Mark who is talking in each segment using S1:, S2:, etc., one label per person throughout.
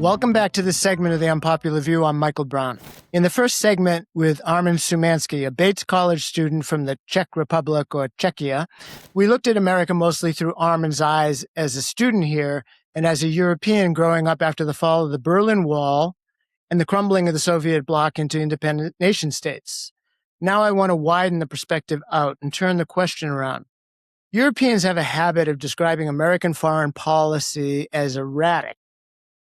S1: Welcome back to this segment of The Unpopular View. I'm Michael Brown. In the first segment with Armin Sumansky, a Bates College student from the Czech Republic or Czechia, we looked at America mostly through Armin's eyes as a student here and as a European growing up after the fall of the Berlin Wall and the crumbling of the Soviet bloc into independent nation states. Now I want to widen the perspective out and turn the question around. Europeans have a habit of describing American foreign policy as erratic.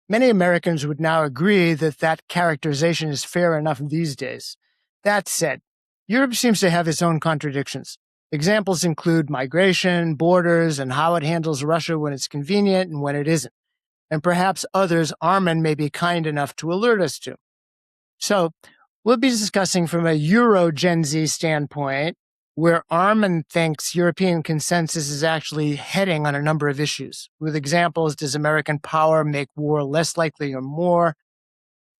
S1: Many Americans would now agree that that characterization is fair enough these days. That said, Europe seems to have its own contradictions. Examples include migration, borders, and how it handles Russia when it's convenient and when it isn't. And perhaps others Armin may be kind enough to alert us to. So we'll be discussing from a Euro Gen Z standpoint, where Armin thinks European consensus is actually heading on a number of issues. With examples, does American power make war less likely or more?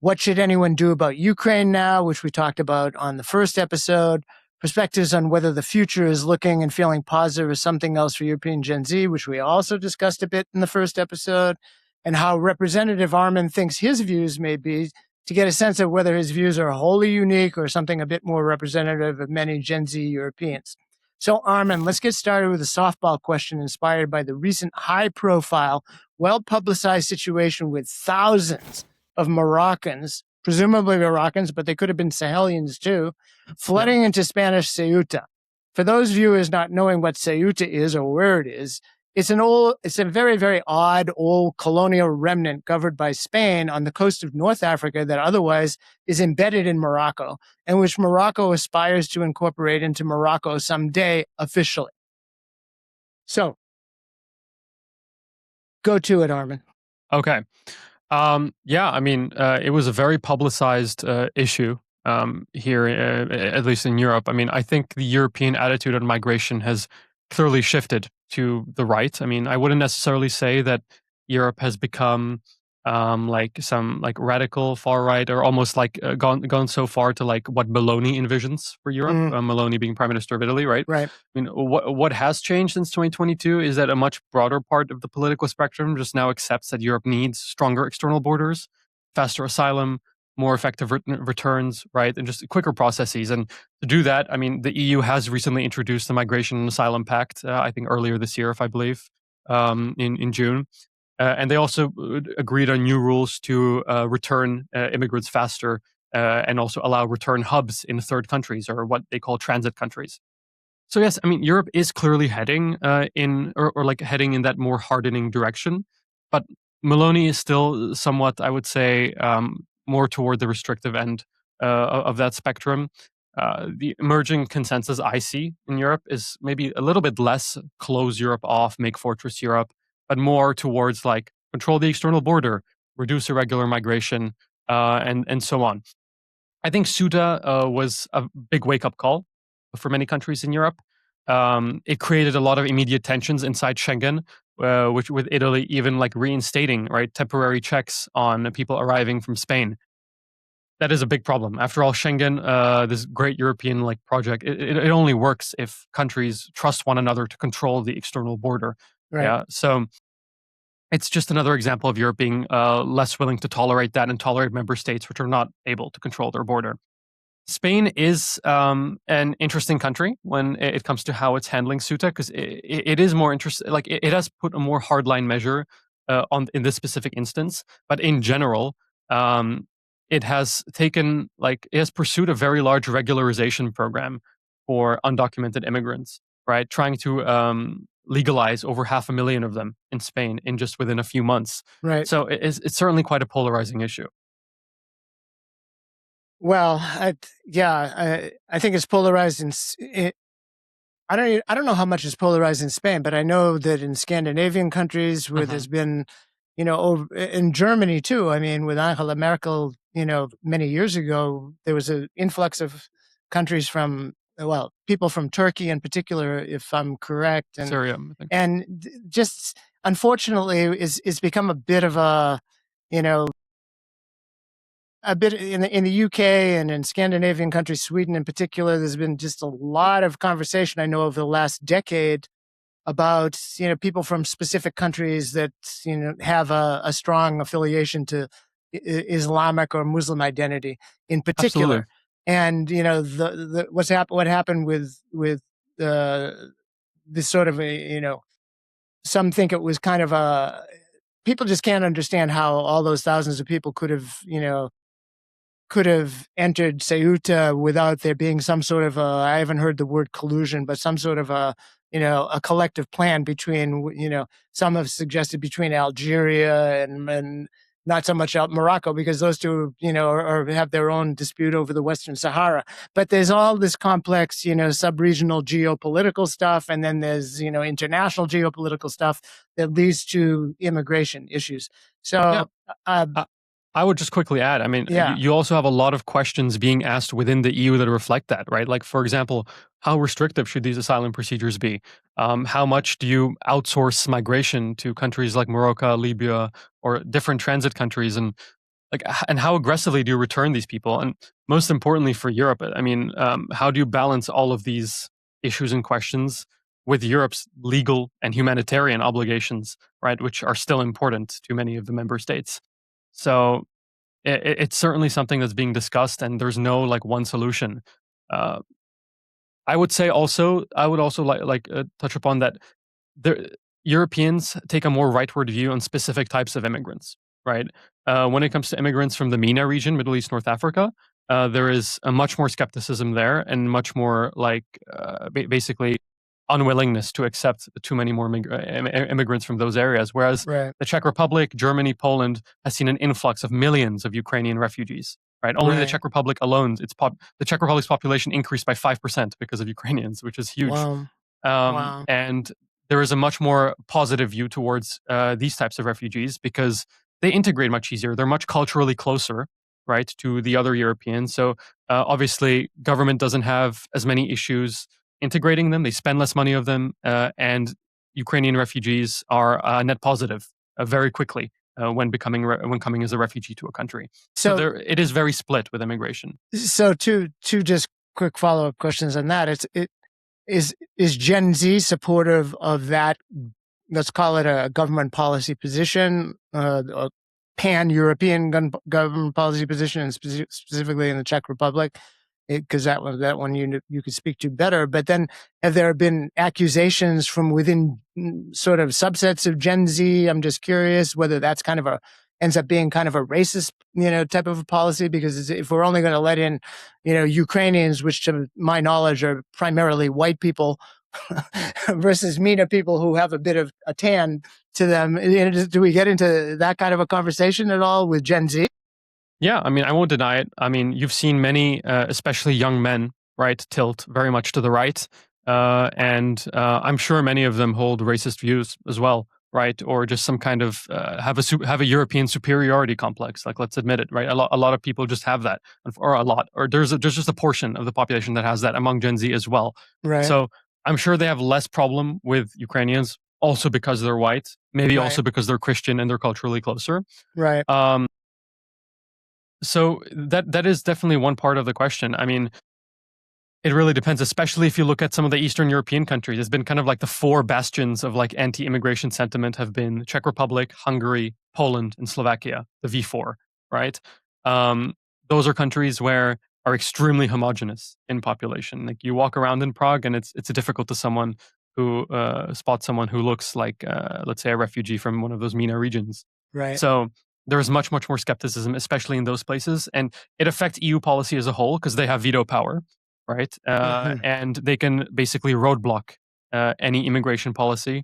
S1: What should anyone do about Ukraine now, which we talked about on the first episode? Perspectives on whether the future is looking and feeling positive or something else for European Gen Z, which we also discussed a bit in the first episode, and how Representative Armin thinks his views may be, to get a sense of whether his views are wholly unique or something a bit more representative of many Gen Z Europeans. So, Armin, let's get started with a softball question inspired by the recent high-profile, well-publicized situation with thousands of Moroccans, presumably Moroccans, but they could have been Sahelians too, flooding into Spanish Ceuta. For those viewers not knowing what Ceuta is or where it is, it's a very, very odd old colonial remnant governed by Spain on the coast of North Africa that otherwise is embedded in Morocco, and which Morocco aspires to incorporate into Morocco someday officially. So, go to it, Armin.
S2: Okay. It was a very publicized issue here, at least in Europe. I mean, I think the European attitude on migration has clearly shifted to the right. I mean, I wouldn't necessarily say that Europe has become some radical far right, or almost gone so far to what Meloni envisions for Europe. Meloni being Prime Minister of Italy, right?
S1: Right.
S2: I mean, what has changed since 2022 is that a much broader part of the political spectrum just now accepts that Europe needs stronger external borders, faster asylum, more effective returns, right, and just quicker processes. And to do that, I mean, the EU has recently introduced the Migration and Asylum Pact, I think earlier this year, if I believe, in June. And they also agreed on new rules to return immigrants faster and also allow return hubs in third countries, or what they call transit countries. So yes, I mean, Europe is clearly heading heading in that more hardening direction. But Meloni is still somewhat, I would say, more toward the restrictive end of that spectrum. The emerging consensus I see in Europe is maybe a little bit less close Europe off, make fortress Europe, but more towards control the external border, reduce irregular migration, and so on. I think Ceuta was a big wake-up call for many countries in Europe. It created a lot of immediate tensions inside Schengen, which with Italy even reinstating temporary checks on people arriving from Spain. That is a big problem. After all, Schengen, this great European project, it only works if countries trust one another to control the external border.
S1: Right.
S2: Yeah, so it's just another example of Europe being less willing to tolerate that and tolerate member states which are not able to control their border. Spain is an interesting country when it comes to how it's handling Ceuta, because it is more interesting. It has put a more hardline measure in this specific instance, but in general, it has pursued a very large regularization program for undocumented immigrants, right? Trying to legalize over 500,000 of them in Spain within a few months.
S1: Right.
S2: So it's certainly quite a polarizing issue.
S1: Well, I think it's polarized I don't know how much it's polarized in Spain, but I know that in Scandinavian countries where there's been, in Germany too. I mean, with Angela Merkel, many years ago, there was an influx of countries people from Turkey in particular, if I'm correct, and
S2: Syria, I think.
S1: And just unfortunately is become a bit of a bit in the UK and in Scandinavian countries, Sweden in particular. There's been just a lot of conversation, I know, over the last decade about people from specific countries that have a strong affiliation to Islamic or Muslim identity in
S2: Absolutely.
S1: particular. And what happened with this sort of some think it was kind of people just can't understand how all those thousands of people could have entered Ceuta without there being some sort of I haven't heard the word collusion, but some sort of a collective plan between, some have suggested between Algeria and not so much Morocco, because those two, have their own dispute over the Western Sahara. But there's all this complex, sub-regional geopolitical stuff. And then there's, international geopolitical stuff that leads to immigration issues. So,
S2: I would just quickly add, I mean, you also have a lot of questions being asked within the EU that reflect that, right? Like, for example, how restrictive should these asylum procedures be? How much do you outsource migration to countries like Morocco, Libya, or different transit countries? And how aggressively do you return these people? And most importantly for Europe, I mean, how do you balance all of these issues and questions with Europe's legal and humanitarian obligations, right, which are still important to many of the member states? So it's certainly something that's being discussed, and there's no one solution. I would also touch upon that Europeans take a more rightward view on specific types of immigrants, right? When it comes to immigrants from the MENA region, Middle East, North Africa, there is a much more skepticism there, and much more basically unwillingness to accept too many more immigrants from those areas. Whereas the Czech Republic, Germany, Poland has seen an influx of millions of Ukrainian refugees. Right, only the Czech Republic alone, the Czech Republic's population increased by 5% because of Ukrainians, which is huge.
S1: Wow.
S2: And there is a much more positive view towards these types of refugees because they integrate much easier. They're much culturally closer, right, to the other Europeans. So obviously, government doesn't have as many issues integrating them. They spend less money of them, and Ukrainian refugees are net positive very quickly when coming as a refugee to a country. So it is very split with immigration.
S1: So two just quick follow-up questions on that. Is Gen Z supportive of that? Let's call it a government policy position, a pan-European government policy position, and specifically in the Czech Republic, because that one you could speak to better. But then, have there been accusations from within sort of subsets of Gen Z? I'm just curious whether that's ends up being kind of a racist, type of a policy, because if we're only going to let in, Ukrainians, which to my knowledge are primarily white people, versus MENA people who have a bit of a tan to them, do we get into that kind of a conversation at all with Gen Z?
S2: Yeah, I mean, I won't deny it. I mean, you've seen many, especially young men, right, tilt very much to the right. And I'm sure many of them hold racist views as well, right? Or just some kind of have a European superiority complex. Like, let's admit it, right? A lot of people just have that, or there's just a portion of the population that has that among Gen Z as well.
S1: Right.
S2: So I'm sure they have less problem with Ukrainians, also because they're white, maybe also because they're Christian and they're culturally closer.
S1: Right.
S2: So that is definitely one part of the question. I mean, it really depends, especially if you look at some of the Eastern European countries. It's been kind of like the four bastions of anti-immigration sentiment have been Czech Republic, Hungary, Poland, and Slovakia, the V4, right? Those are countries where are extremely homogenous in population. Like, you walk around in Prague and it's difficult to spot someone who looks like, let's say, a refugee from one of those MENA regions.
S1: Right.
S2: So there is much more skepticism, especially in those places. And it affects EU policy as a whole because they have veto power, right? And they can basically roadblock any immigration policy.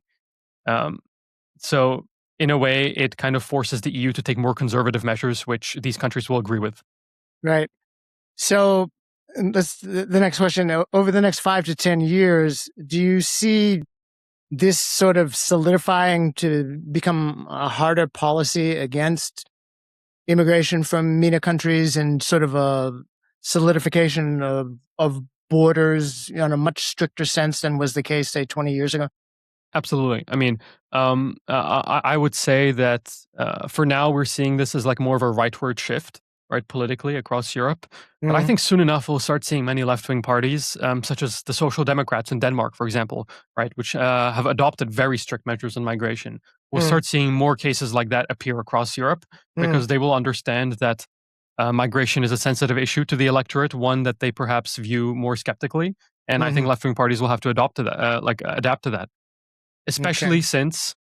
S2: So in a way, it kind of forces the EU to take more conservative measures, which these countries will agree with.
S1: Right. So the next question. Over the next 5 to 10 years, do you see this sort of solidifying to become a harder policy against immigration from MENA countries, and sort of a solidification of borders in a much stricter sense than was the case, say, 20 years ago?
S2: Absolutely. I mean, I would say that for now we're seeing this as more of a rightward shift, right, politically across Europe. But I think soon enough we'll start seeing many left-wing parties, such as the Social Democrats in Denmark, for example, right, which have adopted very strict measures on migration. We'll start seeing more cases like that appear across Europe because they will understand that migration is a sensitive issue to the electorate, one that they perhaps view more skeptically. And I think left-wing parties will have to adapt to that, especially since,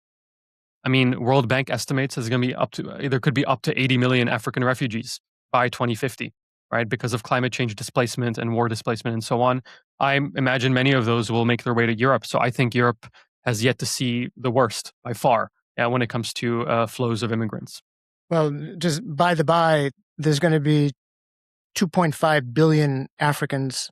S2: I mean, World Bank estimates there's going to be there could be up to 80 million African refugees by 2050, right? Because of climate change displacement and war displacement and so on. I imagine many of those will make their way to Europe. So I think Europe has yet to see the worst by far when it comes to flows of immigrants.
S1: Well, just by the by, there's going to be 2.5 billion Africans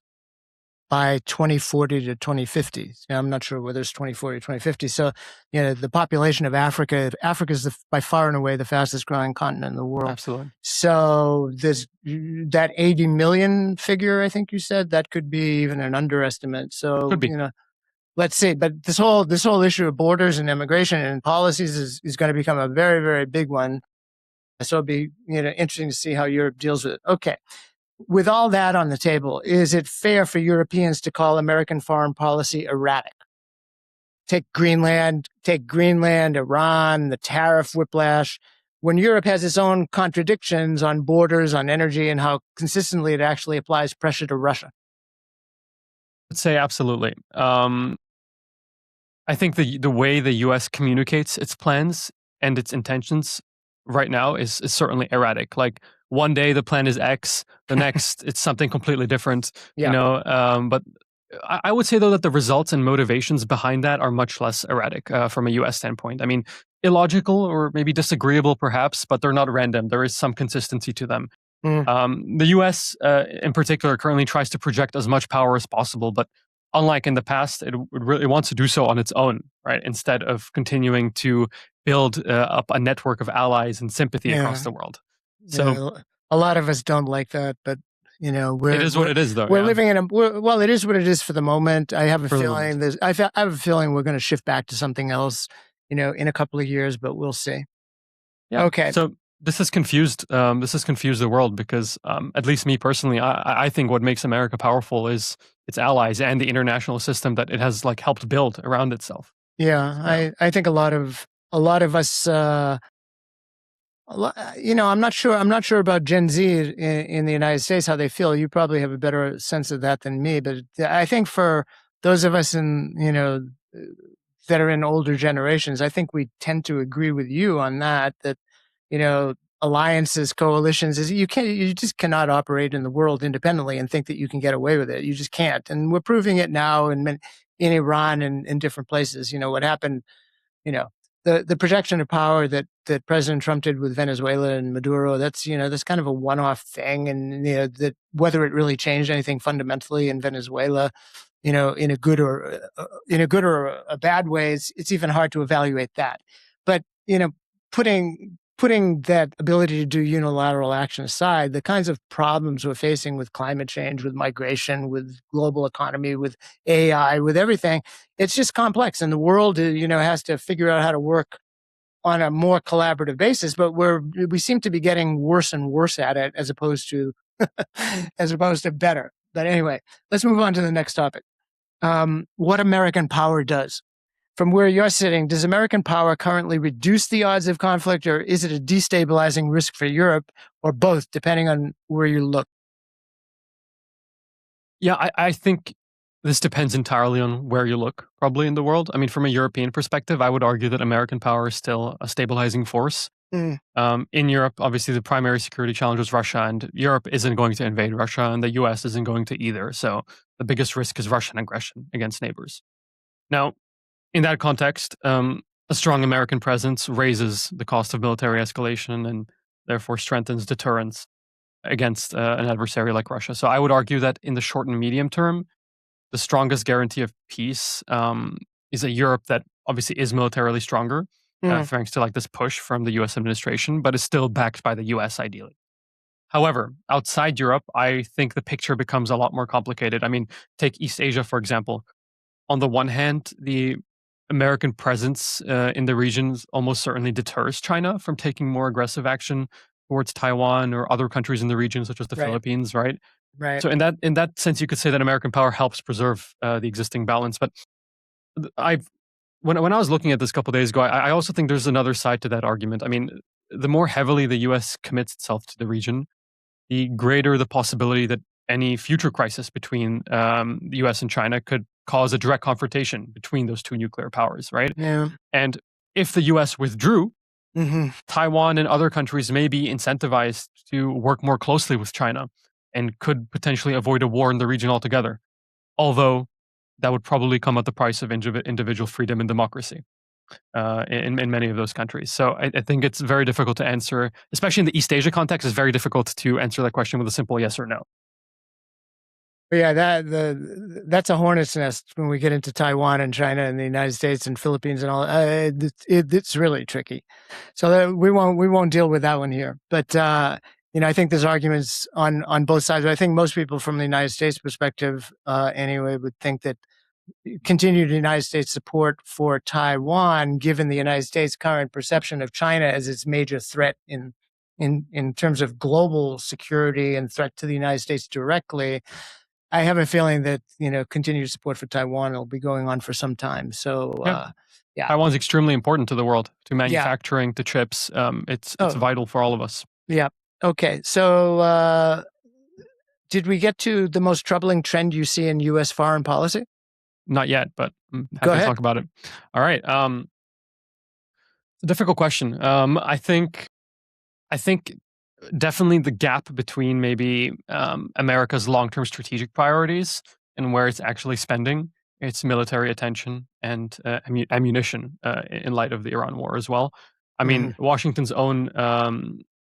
S1: by 2040 to 2050. Now, I'm not sure whether it's 2040 or 2050. So, the population of Africa is by far and away the fastest growing continent in the world.
S2: Absolutely.
S1: So there's that 80 million figure, I think you said, that could be even an underestimate. So,
S2: Could be.
S1: Let's see. But this whole issue of borders and immigration and policies is going to become a very, very big one. So it'll be, interesting to see how Europe deals with it. Okay. With all that on the table, is it fair for Europeans to call American foreign policy erratic? Take Greenland, Iran, the tariff whiplash. When Europe has its own contradictions on borders, on energy, and how consistently it actually applies pressure to Russia.
S2: I'd say absolutely. I think the way the U.S. communicates its plans and its intentions right now is certainly erratic. Like, one day the plan is X, the next it's something completely different. But I would say though that the results and motivations behind that are much less erratic from a U.S. standpoint. I mean, illogical or maybe disagreeable perhaps, but they're not random. There is some consistency to them. The U.S. In particular currently tries to project as much power as possible, but unlike in the past, it really wants to do so on its own, right? Instead of continuing to build up a network of allies and sympathy across the world. So
S1: a lot of us don't like that, but it
S2: is what it is, though.
S1: We're living in it is what it is for the moment. I have a feeling I have a feeling we're going to shift back to something else, in a couple of years, but we'll see.
S2: Yeah.
S1: Okay.
S2: So this has confused the world because, at least me personally, I think what makes America powerful is its allies and the international system that it has helped build around itself.
S1: Yeah, I think a lot of us. I'm not sure about Gen Z in the United States, how they feel. You probably have a better sense of that than me. But I think for those of us that are in older generations, I think we tend to agree with you on that, alliances, coalitions, you just cannot operate in the world independently and think that you can get away with it. You just can't. And we're proving it now in Iran and in different places. What happened, the projection of power that President Trump did with Venezuela and Maduro, that's kind of a one-off thing. And, that whether it really changed anything fundamentally in Venezuela, in a good or a bad way, it's even hard to evaluate that. But, putting that ability to do unilateral action aside, the kinds of problems we're facing with climate change, with migration, with global economy, with AI, with everything, it's just complex. And the world, has to figure out how to work on a more collaborative basis. But we seem to be getting worse and worse at it as opposed to better. But anyway, let's move on to the next topic. What American power does. From where you're sitting, does American power currently reduce the odds of conflict, or is it a destabilizing risk for Europe, or both, depending on where you look?
S2: Yeah, I think this depends entirely on where you look, probably in the world. I mean, from a European perspective, I would argue that American power is still a stabilizing force. In Europe, obviously, the primary security challenge was Russia, and Europe isn't going to invade Russia, and the US isn't going to either. So the biggest risk is Russian aggression against neighbors. Now, in that context, a strong American presence raises the cost of military escalation and therefore strengthens deterrence against an adversary like Russia. So I would argue that in the short and medium term, the strongest guarantee of peace is a Europe that obviously is militarily stronger, thanks to this push from the US administration, but is still backed by the US ideally. However, outside Europe, I think the picture becomes a lot more complicated. I mean, take East Asia, for example. On the one hand, the American presence in the region almost certainly deters China from taking more aggressive action towards Taiwan or other countries in the region, such as the Philippines, right?
S1: Right.
S2: So in that sense, you could say that American power helps preserve the existing balance. But when I was looking at this a couple of days ago, I also think there's another side to that argument. I mean, the more heavily the U.S. commits itself to the region, the greater the possibility that any future crisis between the U.S. and China could cause a direct confrontation between those two nuclear powers, right?
S1: Yeah.
S2: And if the U.S. withdrew,
S1: Mm-hmm.
S2: Taiwan and other countries may be incentivized to work more closely with China and could potentially avoid a war in the region altogether. Although that would probably come at the price of individual freedom and democracy in many of those countries. So I think it's very difficult to answer, especially in the East Asia context. It's very difficult to answer that question with a simple yes or no.
S1: But yeah, that's a hornet's nest when we get into Taiwan and China and the United States and Philippines and all. It's really tricky. So we won't deal with that one here. But I think there's arguments on both sides. But I think most people from the United States perspective, anyway, would think that continued United States support for Taiwan, given the United States' current perception of China as its major threat in terms of global security and threat to the United States directly. I have a feeling that continued support for Taiwan will be going on for some time. So yeah,
S2: Taiwan's extremely important to the world, to manufacturing, to chips. It's vital for all of us.
S1: Yeah. Okay. So did we get to the most troubling trend you see in U.S. foreign policy?
S2: Not yet, but I'm happy to talk about it. All right. It's a difficult question. I think definitely the gap between maybe America's long-term strategic priorities and where it's actually spending its military attention and ammunition in light of the Iran war as well. I mean, Washington's own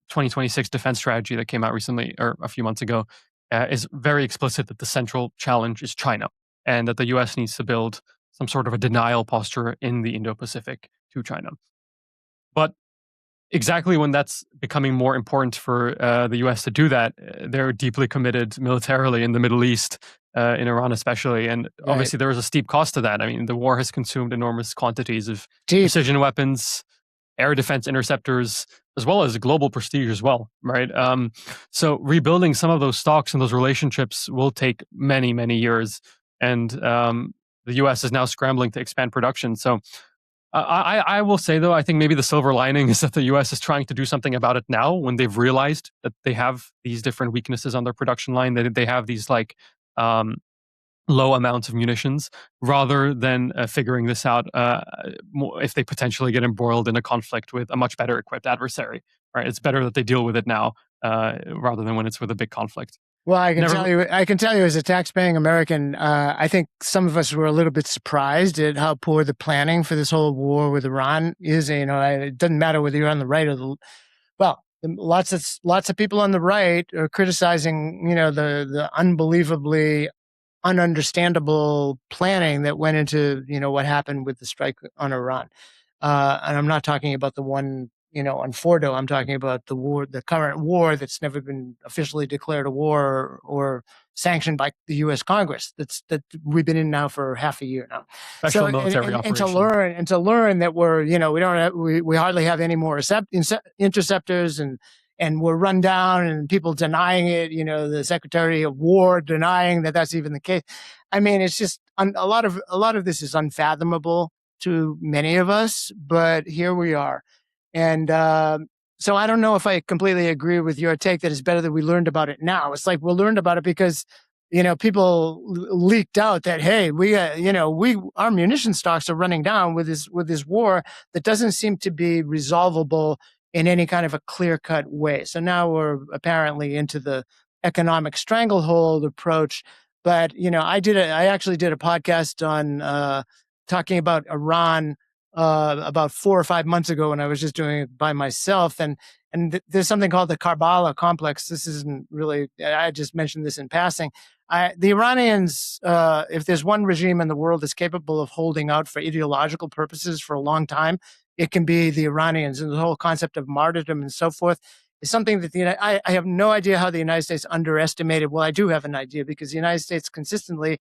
S2: 2026 defense strategy that came out recently, or a few months ago, is very explicit that the central challenge is China and that the U.S. needs to build some sort of a denial posture in the Indo-Pacific to China. But exactly when that's becoming more important for the U.S. to do that, they're deeply committed militarily in the Middle East, in Iran especially. And obviously there is a steep cost to that. I mean, the war has consumed enormous quantities of precision weapons, air defense interceptors, as well as global prestige as well, right? So rebuilding some of those stocks and those relationships will take many, many years. And the U.S. is now scrambling to expand production. So I will say, though, I think maybe the silver lining is that the U.S. is trying to do something about it now when they've realized that they have these different weaknesses on their production line, that they have these low amounts of munitions, rather than figuring this out if they potentially get embroiled in a conflict with a much better equipped adversary. Right? It's better that they deal with it now rather than when it's with a big conflict.
S1: Well, I can tell you as a tax-paying American, I think some of us were a little bit surprised at how poor the planning for this whole war with Iran is. It doesn't matter whether you're on the right or lots of people on the right are criticizing, the unbelievably ununderstandable planning that went into, what happened with the strike on Iran. And I'm not talking about the one, on Fordo. I'm talking about the war, the current war that's never been officially declared a war or sanctioned by the U.S. Congress. That we've been in now for half a year now.
S2: Special military operation.
S1: And to learn that we hardly have any more interceptors and we're run down and people denying it. The Secretary of War denying that that's even the case. I mean, it's just a lot of this is unfathomable to many of us, but here we are. And so I don't know if I completely agree with your take that it's better that we learned about it now. It's like we learned about it because, people leaked out that, hey, our munition stocks are running down with this war that doesn't seem to be resolvable in any kind of a clear-cut way. So now we're apparently into the economic stranglehold approach. But, I actually did a podcast on talking about Iran about 4 or 5 months ago when I was just doing it by myself. And there's something called the Karbala complex. This isn't really, I just mentioned this in passing. The Iranians, if there's one regime in the world that's capable of holding out for ideological purposes for a long time, it can be the Iranians. And the whole concept of martyrdom and so forth is something that I have no idea how the United States underestimated. Well, I do have an idea because the United States consistently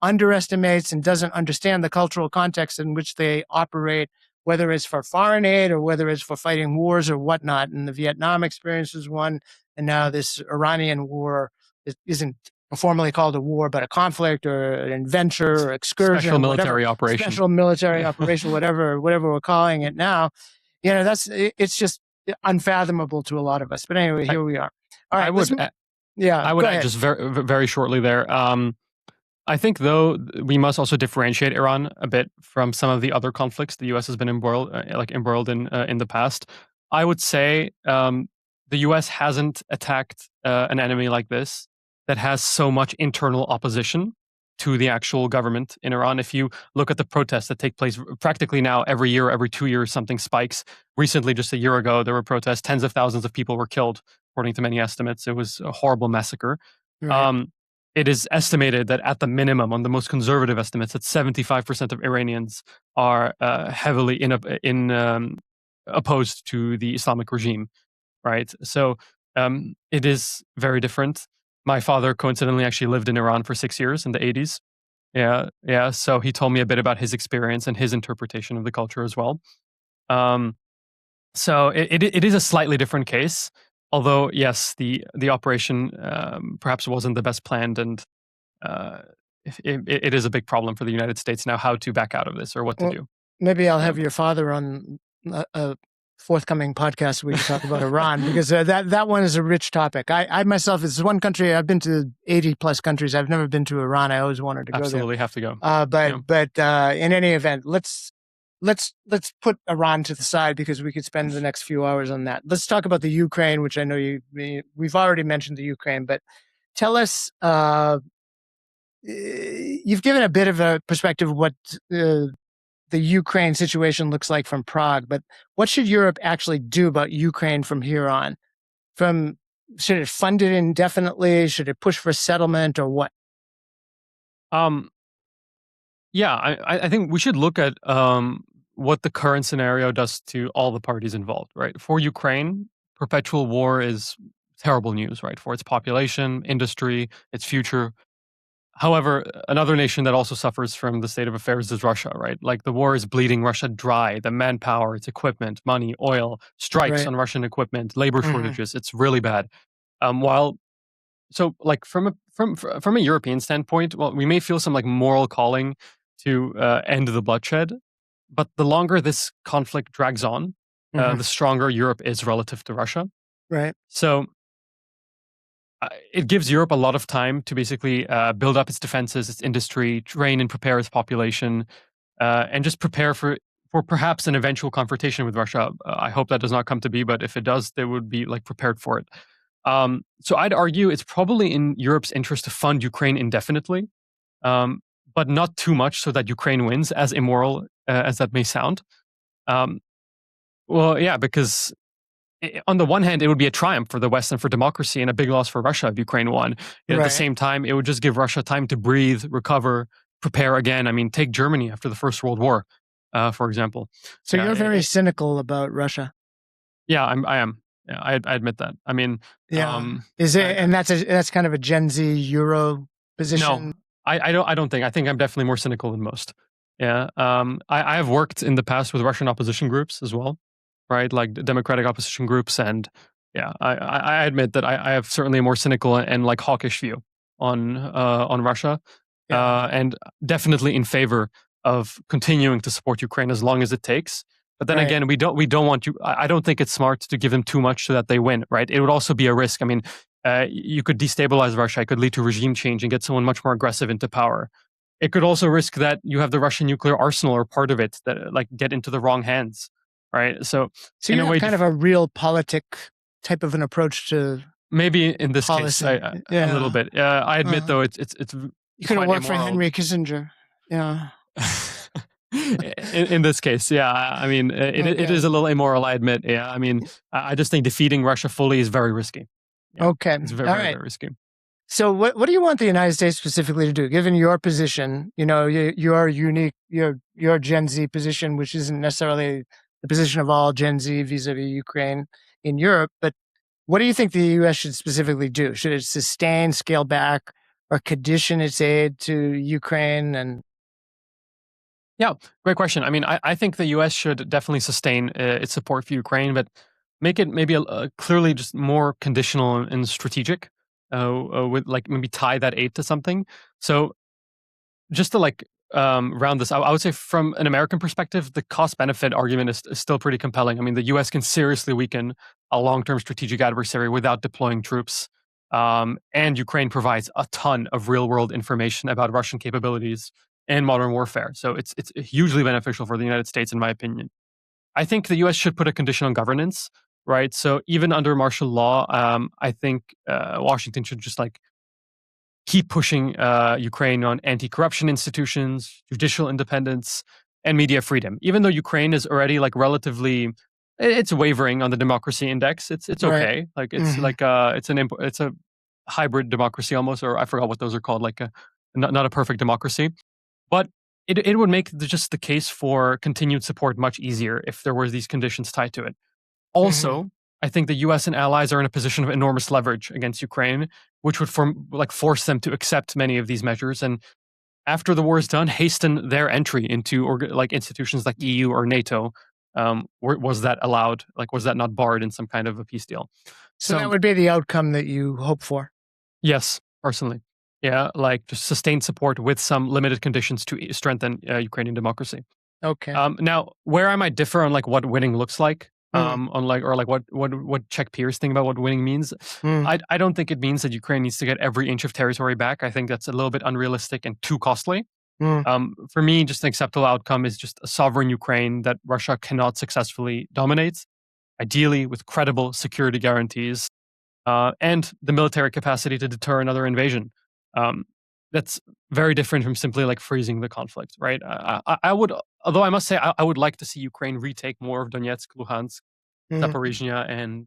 S1: underestimates and doesn't understand the cultural context in which they operate whether it's for foreign aid or whether it's for fighting wars or whatnot. And the Vietnam experience is one, and now this Iranian war isn't formally called a war, but a conflict or an adventure or excursion,
S2: special military operation,
S1: whatever we're calling it now. It's just unfathomable to a lot of us. But anyway, here we are. All right,
S2: I would add just very, very shortly there. I think, though, we must also differentiate Iran a bit from some of the other conflicts the U.S. has been embroiled in the past. I would say the U.S. hasn't attacked an enemy like this that has so much internal opposition to the actual government in Iran. If you look at the protests that take place practically now every year, every 2 years, something spikes. Recently, just a year ago, there were protests. Tens of thousands of people were killed, according to many estimates. It was a horrible massacre.
S1: Right.
S2: It is estimated that at the minimum, on the most conservative estimates, that 75% of Iranians are heavily opposed to the Islamic regime, right? So it is very different. My father, coincidentally, actually lived in Iran for 6 years in the 80s. Yeah. So he told me a bit about his experience and his interpretation of the culture as well. So it is a slightly different case. Although, yes, the operation perhaps wasn't the best planned, and it is a big problem for the United States now how to back out of this or what to do.
S1: Maybe I'll have your father on a forthcoming podcast we can talk about Iran, because that one is a rich topic. I myself, it's one country, I've been to 80 plus countries. I've never been to Iran. I always wanted to go there.
S2: Absolutely have to go.
S1: But in any event, let's put Iran to the side, because we could spend the next few hours on that. Let's talk about the Ukraine, which I know we've already mentioned the Ukraine, but tell us, you've given a bit of a perspective of what the Ukraine situation looks like from Prague, but what should Europe actually do about Ukraine from here on? Should it fund it indefinitely? Should it push for settlement, or what?
S2: Yeah, I think we should look at what the current scenario does to all the parties involved, right? For Ukraine, perpetual war is terrible news, right? For its population, industry, its future. However, another nation that also suffers from the state of affairs is Russia, right? Like, the war is bleeding Russia dry. The manpower, its equipment, money, oil, strikes on Russian equipment, labor shortages. It's really bad. From a European standpoint, well, we may feel some like moral calling to end the bloodshed, but the longer this conflict drags on, the stronger Europe is relative to Russia.
S1: Right.
S2: So it gives Europe a lot of time to basically build up its defenses, its industry, train and prepare its population, and just prepare for perhaps an eventual confrontation with Russia. I hope that does not come to be, but if it does, they would be like prepared for it. So I'd argue it's probably in Europe's interest to fund Ukraine indefinitely, but not too much so that Ukraine wins, as immoral as that may sound. Because on the one hand, it would be a triumph for the West and for democracy, and a big loss for Russia if Ukraine won. At the same time, it would just give Russia time to breathe, recover, prepare again. I mean, take Germany after the First World War, for example.
S1: So you're very cynical about Russia.
S2: Yeah, I am. Yeah, I admit that. I mean,
S1: is it? And that's kind of a Gen Z Euro position.
S2: No, I don't think. I think I'm definitely more cynical than most. Yeah, I have worked in the past with Russian opposition groups as well, right? Like democratic opposition groups, and yeah, I admit that I have certainly a more cynical and like hawkish view on Russia, and definitely in favor of continuing to support Ukraine as long as it takes. But then again, we don't want you. I don't think it's smart to give them too much so that they win, right? It would also be a risk. I mean, you could destabilize Russia. It could lead to regime change and get someone much more aggressive into power. It could also risk that you have the Russian nuclear arsenal or part of it that like get into the wrong hands, right? So
S1: you have kind of a realpolitik type of an approach to
S2: maybe in this case a little bit. I admit though it's
S1: you could have worked for Henry Kissinger. Yeah.
S2: in this case, I mean, it is a little immoral, I admit. Yeah, I mean, I just think defeating Russia fully is very risky. Yeah,
S1: okay,
S2: it's very risky.
S1: So, what do you want the United States specifically to do, given your position? You know, your unique, your Gen Z position, which isn't necessarily the position of all Gen Z vis-a-vis Ukraine in Europe. But what do you think the U.S. should specifically do? Should it sustain, scale back, or condition its aid to Ukraine? And
S2: Yeah, great question. I mean, I think the U.S. should definitely sustain its support for Ukraine, but make it maybe clearly just more conditional and strategic. With like maybe tie that aid to something. So just to like round this out, I would say from an American perspective, the cost benefit argument is still pretty compelling. I mean, the U.S. can seriously weaken a long-term strategic adversary without deploying troops. And Ukraine provides a ton of real-world information about Russian capabilities and modern warfare. So it's hugely beneficial for the United States, in my opinion. I think the U.S. should put a condition on governance, right? So even under martial law, I think Washington should just like keep pushing Ukraine on anti-corruption institutions, judicial independence, and media freedom. Even though Ukraine is already like relatively, it's wavering on the democracy index. It's
S1: Right.
S2: okay. Like it's
S1: Mhm.
S2: like it's a hybrid democracy almost, or I forgot what those are called. Like not a perfect democracy, but it would make just the case for continued support much easier if there were these conditions tied to it.
S1: Mhm.
S2: Also, I think the US and allies are in a position of enormous leverage against Ukraine, which would force them to accept many of these measures and after the war is done, hasten their entry into like institutions like EU or NATO. Was that allowed? Like, was that not barred in some kind of a peace deal?
S1: So that
S2: So,
S1: would be the outcome that you hope for.
S2: yes, personally, yeah, like just sustained support with some limited conditions to strengthen Ukrainian democracy.
S1: Okay.
S2: Now, where I might differ on like what winning looks like,
S1: Mm.
S2: on like or like what Czech peers think about what winning means,
S1: Mm.
S2: I don't think it means that Ukraine needs to get every inch of territory back. I think that's a little bit unrealistic and too costly.
S1: Mm.
S2: For me, just an acceptable outcome is just a sovereign Ukraine that Russia cannot successfully dominate, ideally with credible security guarantees and the military capacity to deter another invasion. Um, that's very different from simply like freezing the conflict, right? I would, although I must say, I would like to see Ukraine retake more of Donetsk, Luhansk,
S1: Mm.
S2: Zaporizhia, and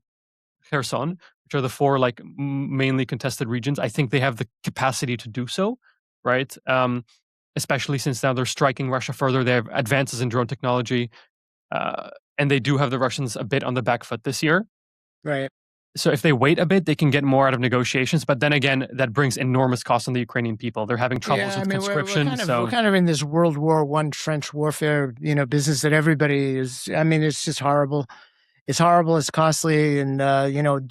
S2: Kherson, which are the four like mainly contested regions. I think they have the capacity to do so, right? Especially since now they're striking Russia further. They have advances in drone technology, and they do have the Russians a bit on the back foot this year.
S1: Right.
S2: So if they wait a bit, they can get more out of negotiations. But then again, that brings enormous costs on the Ukrainian people. They're having troubles
S1: Yeah, I
S2: with
S1: mean,
S2: conscription.
S1: we're
S2: So
S1: kind of in this World War One trench warfare, business that everybody is. I mean, it's just horrible. It's horrible. It's costly, and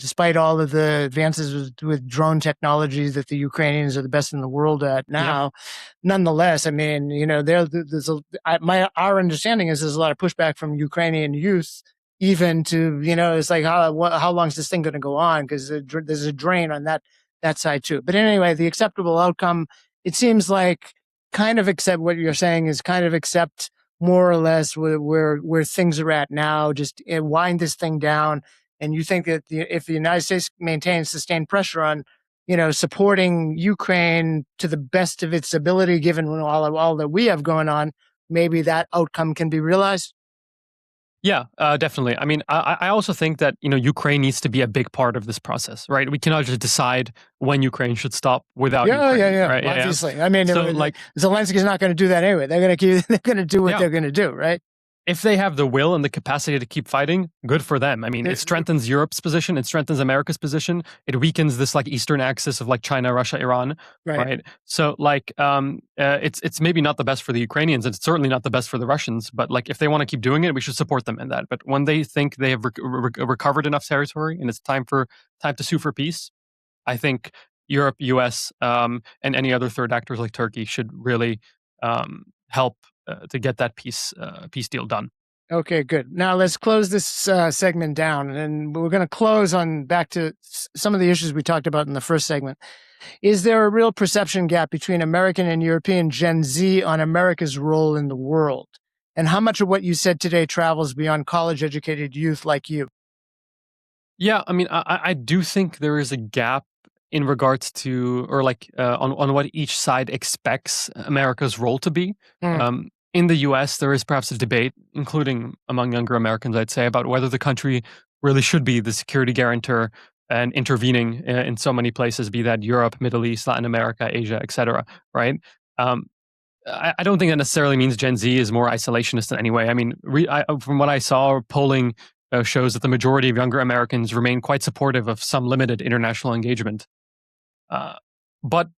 S1: despite all of the advances with drone technology that the Ukrainians are the best in the world at
S2: yeah,
S1: now, nonetheless, I mean, our understanding is there's a lot of pushback from Ukrainian youth, even to it's like how long is this thing going to go on? Because there's a drain on that side too. But anyway, the acceptable outcome, it seems like kind of accept what you're saying is kind of accept more or less where things are at now. Just wind this thing down. And you think that if the United States maintains sustained pressure on, supporting Ukraine to the best of its ability, given all that we have going on, maybe that outcome can be realized.
S2: yeah, definitely. I mean, I also think that Ukraine needs to be a big part of this process, right? We cannot just decide when Ukraine should stop without
S1: Yeah, yeah,
S2: Ukraine,
S1: yeah.
S2: right? Yeah, yeah.
S1: Obviously, I mean,
S2: So like,
S1: Zelensky's not going to do that anyway. They're going to keep. They're going to do what
S2: yeah,
S1: they're going to do, right?
S2: if they have the will and the capacity to keep fighting, good for them. I mean, it
S1: They're-
S2: strengthens Europe's position, it strengthens America's position, it weakens this like eastern axis of like China, Russia, Iran,
S1: right.
S2: right? So like, it's maybe not the best for the Ukrainians, and it's certainly not the best for the Russians. But like, if they want to keep doing it, we should support them in that. But when they think they have recovered enough territory and it's time to sue for peace, I think Europe, U.S., and any other third actors like Turkey should really help to get that peace deal done.
S1: Okay, good. Now let's close this segment down, and we're going to close on back to some of the issues we talked about in the first segment. Is there a real perception gap between American and European Gen Z on America's role in the world? And how much of what you said today travels beyond college-educated youth like you?
S2: Yeah, I mean, I do think there is a gap in regards to, or like on what each side expects America's role to be.
S1: Mm.
S2: In the U.S., there is perhaps a debate, including among younger Americans, I'd say, about whether the country really should be the security guarantor and intervening in so many places, be that Europe, Middle East, Latin America, Asia, etc. Right? Um, I don't think that necessarily means Gen Z is more isolationist in any way. I mean, from what I saw, polling shows that the majority of younger Americans remain quite supportive of some limited international engagement. Uh, but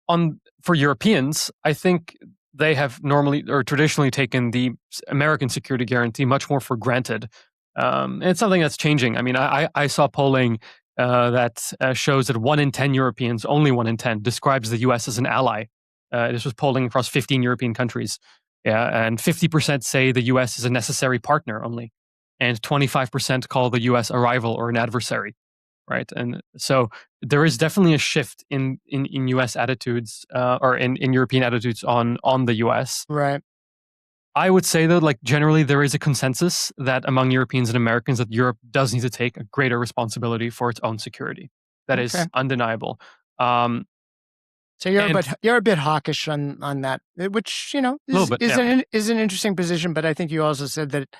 S2: for Europeans, I think they have normally or traditionally taken the American security guarantee much more for granted. And it's something that's changing. I mean, I saw polling that shows that 1 in 10 Europeans, only 1 in 10, describes the US as an ally. This was polling across 15 European countries. Yeah, and 50% say the US is a necessary partner only, and 25% call the US a rival or an adversary. Right, and so there is definitely a shift in U.S. attitudes or in European attitudes on the U.S.
S1: Right.
S2: I would say though, like generally, there is a consensus that among Europeans and Americans that Europe does need to take a greater responsibility for its own security. That is undeniable.
S1: So you're a bit hawkish on that, which is an interesting position. But I think you also said that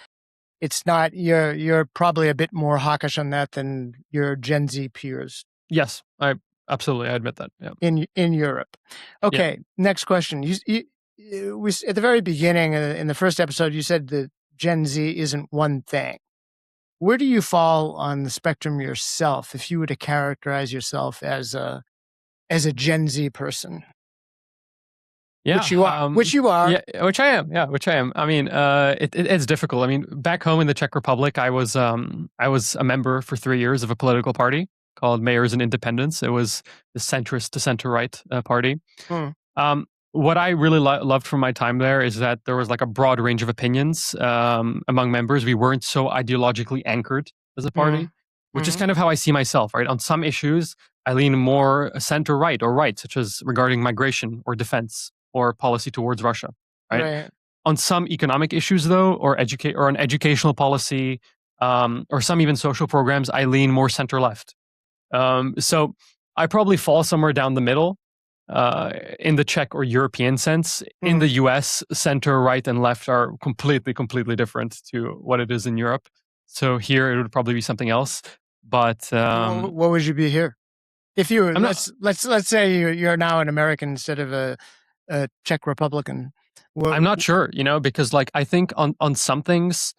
S1: it's not, you're probably a bit more hawkish on that than your Gen Z peers.
S2: Yes, I admit that. Yeah.
S1: In Europe. Okay, next question. We at the very beginning in the first episode, you said that Gen Z isn't one thing. Where do you fall on the spectrum yourself, if you were to characterize yourself as a Gen Z person?
S2: Yeah,
S1: which you are.
S2: Yeah, which I am. Yeah, which I am. I mean, it's difficult. I mean, back home in the Czech Republic, I was a member for 3 years of a political party called Mayors and Independents. It was the centrist to center right party. What I really loved from my time there is that there was like a broad range of opinions among members. We weren't so ideologically anchored as a party, which is kind of how I see myself. Right, on some issues, I lean more center right or right, such as regarding migration or defense or policy towards Russia, right? On some economic issues, though, or on educational policy, or some even social programs, I lean more center left. So I probably fall somewhere down the middle in the Czech or European sense. In the US, center right and left are completely different to what it is in Europe. So here it would probably be something else. But
S1: what would you be here? If you were, let's say you're now an American instead of a Czech Republican.
S2: I'm not sure, because like I think on some things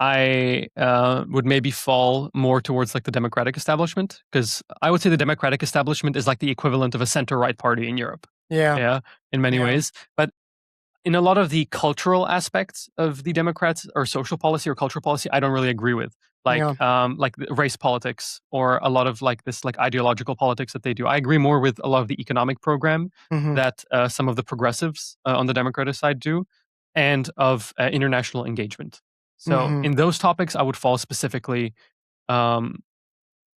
S2: I would maybe fall more towards like the Democratic establishment, because I would say the Democratic establishment is like the equivalent of a center-right party in Europe. Yeah, in many ways. But in a lot of the cultural aspects of the Democrats or social policy or cultural policy, I don't really agree with. Like race politics or a lot of like this like ideological politics that they do. I agree more with a lot of the economic program that some of the progressives on the Democratic side do, and of international engagement. So in those topics, I would fall specifically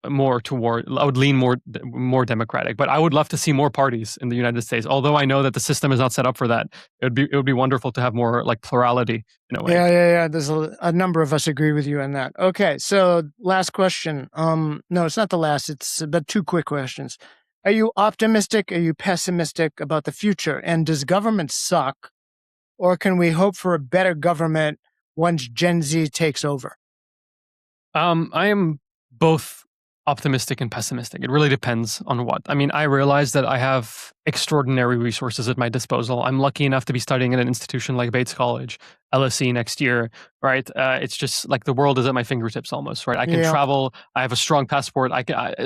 S2: more toward. I would lean more Democratic, but I would love to see more parties in the United States. Although I know that the system is not set up for that, it would be wonderful to have more like plurality in a way.
S1: Yeah. There's a number of us agree with you on that. Okay, so last question. No, it's not the last. It's but 2 quick questions. Are you optimistic? Are you pessimistic about the future? And does government suck, or can we hope for a better government once Gen Z takes over?
S2: I am both optimistic and pessimistic. It really depends on what. I mean, I realize that I have extraordinary resources at my disposal. I'm lucky enough to be studying at an institution like Bates College, LSE next year, right? It's just like the world is at my fingertips almost, right? I can travel. I have a strong passport.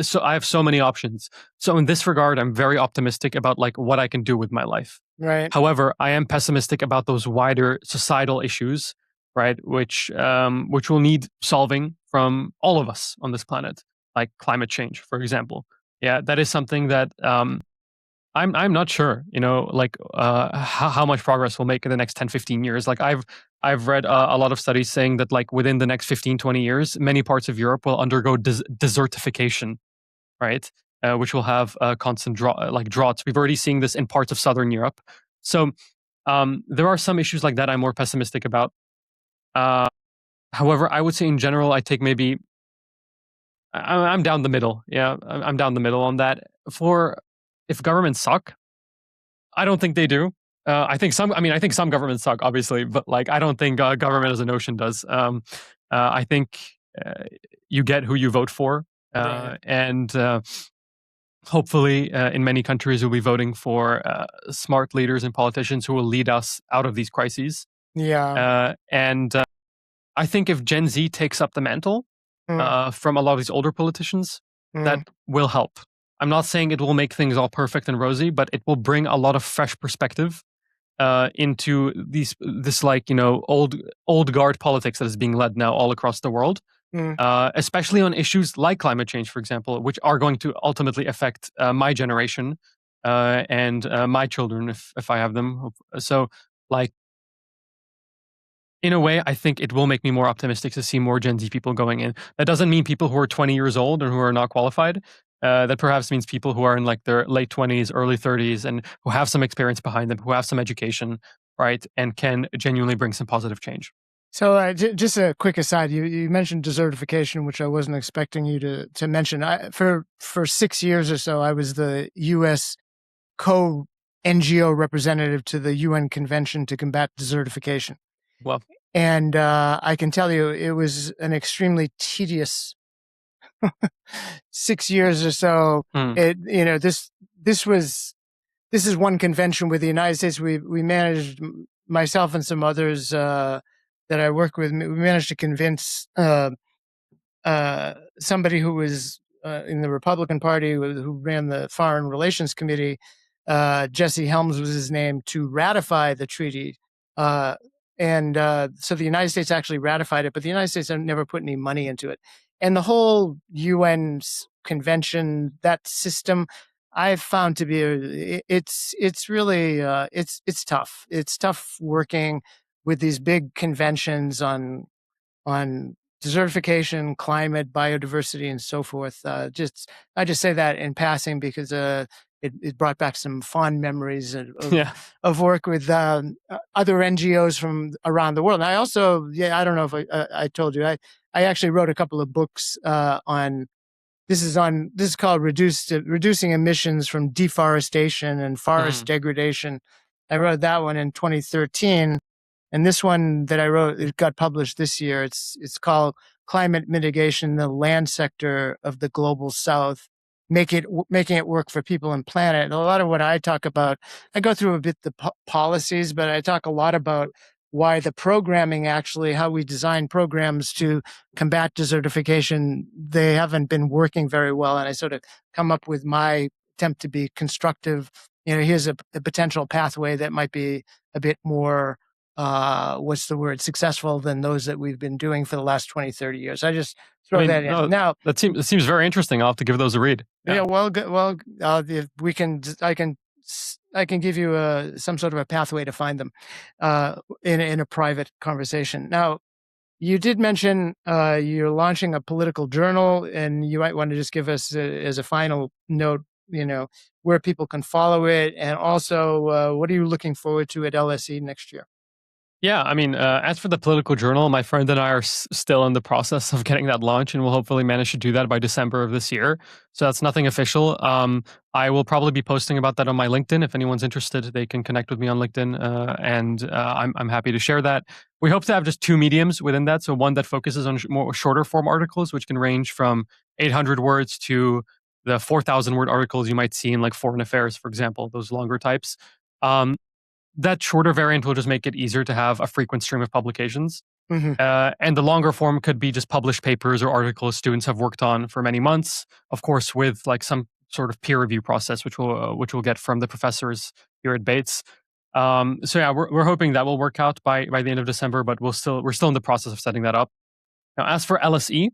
S2: So I have so many options. So in this regard, I'm very optimistic about like what I can do with my life.
S1: Right.
S2: However, I am pessimistic about those wider societal issues, right? Which will need solving from all of us on this planet. Like climate change, for example. Yeah, that is something that I'm not sure, like how much progress we'll make in the next 10, 15 years. Like I've read a lot of studies saying that like within the next 15, 20 years, many parts of Europe will undergo desertification, right? Which will have constant droughts. We've already seen this in parts of Southern Europe. So there are some issues like that I'm more pessimistic about. However, I would say in general, I take maybe I'm down the middle. Yeah, I'm down the middle on that. If governments suck, I don't think they do. I think some governments suck, obviously, but like I don't think government as a notion does. I think you get who you vote for, and hopefully, in many countries, we'll be voting for smart leaders and politicians who will lead us out of these crises.
S1: Yeah,
S2: and I think if Gen Z takes up the mantle from a lot of these older politicians, that will help. I'm not saying it will make things all perfect and rosy, but it will bring a lot of fresh perspective into this like old guard politics that is being led now all across the world, especially on issues like climate change, for example, which are going to ultimately affect my generation and my children if I have them. So, like, in a way, I think it will make me more optimistic to see more Gen Z people going in. That doesn't mean people who are 20 years old and who are not qualified. That perhaps means people who are in like their late 20s, early 30s, and who have some experience behind them, who have some education, right, and can genuinely bring some positive change.
S1: So just a quick aside, you mentioned desertification, which I wasn't expecting you to mention. For 6 years or so, I was the U.S. co-NGO representative to the UN Convention to combat desertification.
S2: Well,
S1: and I can tell you it was an extremely tedious 6 years or so. This is one convention with the United States. We managed, myself and some others that I work with, we managed to convince somebody who was in the Republican Party who ran the Foreign Relations Committee, Jesse Helms was his name, to ratify the treaty. So the United States actually ratified it, but the United States never put any money into it. And the whole UN convention, that system, I've found to be it's really it's tough. It's tough working with these big conventions on desertification, climate, biodiversity, and so forth. I just say that in passing because it brought back some fond memories of work with other NGOs from around the world. And I also, I don't know if I told you, I actually wrote a couple of books on. This is called Reducing Emissions from Deforestation and Forest Degradation. I wrote that one in 2013. And this one that I wrote, it got published this year. It's called Climate Mitigation, the Land Sector of the Global South, making it work for people and planet. And a lot of what I talk about, I go through a bit the policies, but I talk a lot about why the programming, actually, how we design programs to combat desertification, they haven't been working very well. And I sort of come up with my attempt to be constructive. Here's a potential pathway that might be a bit more successful than those that we've been doing for the last 20, 30 years. I just throw that in. Now,
S2: that seems very interesting. I'll have to give those a read.
S1: If we can, I can give you some sort of a pathway to find them in a private conversation. Now, you did mention you're launching a political journal, and you might want to just give us as a final note, where people can follow it, and also what are you looking forward to at LSE next year?
S2: Yeah, I mean, as for the political journal, my friend and I are still in the process of getting that launched, and we'll hopefully manage to do that by December of this year. So that's nothing official. I will probably be posting about that on my LinkedIn. If anyone's interested, they can connect with me on LinkedIn, and I'm happy to share that. We hope to have just two mediums within that. So one that focuses on more shorter form articles, which can range from 800 words to the 4,000 word articles you might see in like Foreign Affairs, for example, those longer types. That shorter variant will just make it easier to have a frequent stream of publications. And the longer form could be just published papers or articles students have worked on for many months, of course, with like some sort of peer review process, which we'll get from the professors here at Bates. We're hoping that will work out by the end of December, but we're still in the process of setting that up. Now, as for LSE,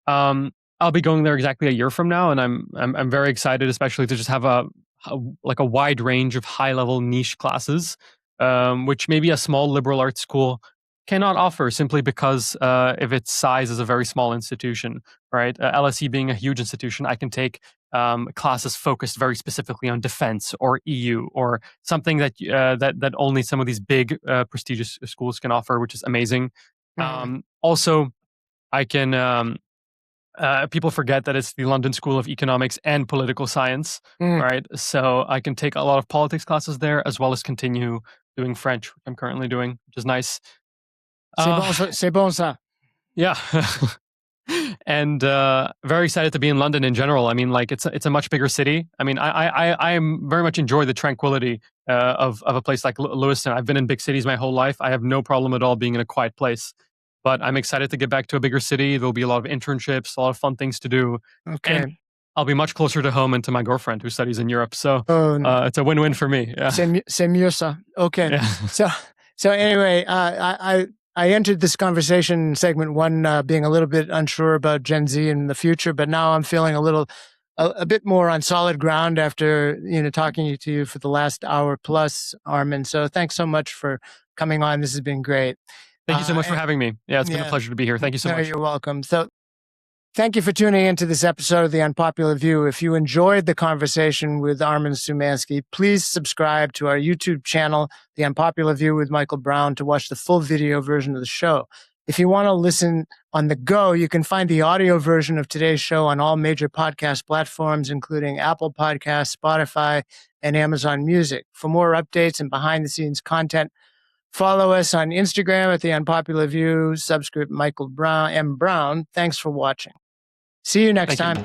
S2: I'll be going there exactly a year from now, and I'm very excited, especially to just have a wide range of high-level niche classes, which maybe a small liberal arts school cannot offer simply because of its size as a very small institution, right? LSE being a huge institution, I can take classes focused very specifically on defense or EU or something that only some of these big prestigious schools can offer, which is amazing. Also, I can... people forget that it's the London School of Economics and Political Science, right? So I can take a lot of politics classes there, as well as continue doing French, which I'm currently doing, which is nice.
S1: C'est bon ça.
S2: Yeah. And very excited to be in London in general. I mean, like it's a much bigger city. I mean, I very much enjoy the tranquility of a place like Lewiston. I've been in big cities my whole life. I have no problem at all being in a quiet place. But I'm excited to get back to a bigger city. There'll be a lot of internships, a lot of fun things to do.
S1: Okay.
S2: And I'll be much closer to home and to my girlfriend who studies in Europe. So it's a win-win for me. Yeah.
S1: C'est mieux ça. Okay. Yeah. So anyway, I entered this conversation in segment one being a little bit unsure about Gen Z in the future, but now I'm feeling a bit more on solid ground after talking to you for the last hour plus, Armin. So thanks so much for coming on. This has been great.
S2: Thank you so much for having me. Yeah, it's been a pleasure to be here. Thank you so much.
S1: You're welcome. So thank you for tuning into this episode of The Unpopular View. If you enjoyed the conversation with Armin Sumansky, please subscribe to our YouTube channel, The Unpopular View with Michael Brown, to watch the full video version of the show. If you want to listen on the go, you can find the audio version of today's show on all major podcast platforms, including Apple Podcasts, Spotify, and Amazon Music. For more updates and behind-the-scenes content, follow us on Instagram at The Unpopular View, subscript Michael Brown, M. Brown. Thanks for watching. See you next time.